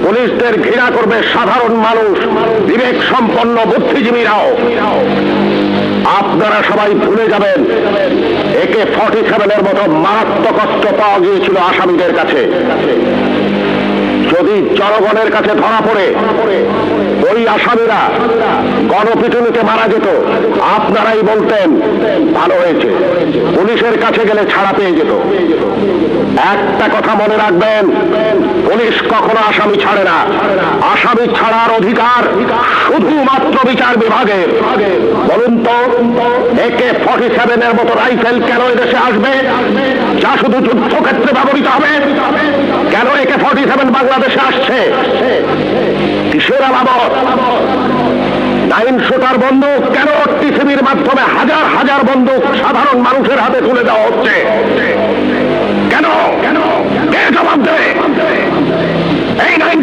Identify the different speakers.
Speaker 1: পুলিশদের ঘৃণা করবে সাধারণ মানুষ, বিবেক সম্পন্ন বুদ্ধিজীবীরাও। আপনারা সবাই ভুলে যাবেন AK-47 মতো মারাত্মক অস্ত্র পাওয়া গিয়েছিল আসামিদের কাছে। যদি জনগণের কাছে ধরা পড়ে ওই আসামিরা গণপিটুনিতে মারা যেত, আপনারাই বলতেন ভালো হয়েছে, পুলিশের কাছে গেলে ছাড়া পেয়ে যেত। একটা কথা মনে রাখবেন, পুলিশ কখনো আসামি ছাড়ে না। আসামি ছাড়ার অধিকার শুধুমাত্র বিচার বিভাগের। বলুন তো, AK-47 মতো রাইফেল কেন এদেশে আসবে, যা শুধু যুদ্ধক্ষেত্রে ব্যবহৃত হবে? কেন AK-47 বাংলাদেশে আসছে? কিসের আলামত? 9 শুটার বন্দুক কেন টিসিবির মাধ্যমে হাজার হাজার বন্দুক সাধারণ মানুষের হাতে তুলে দেওয়া হচ্ছে? কেন? কে জবাব দেবে? এই 9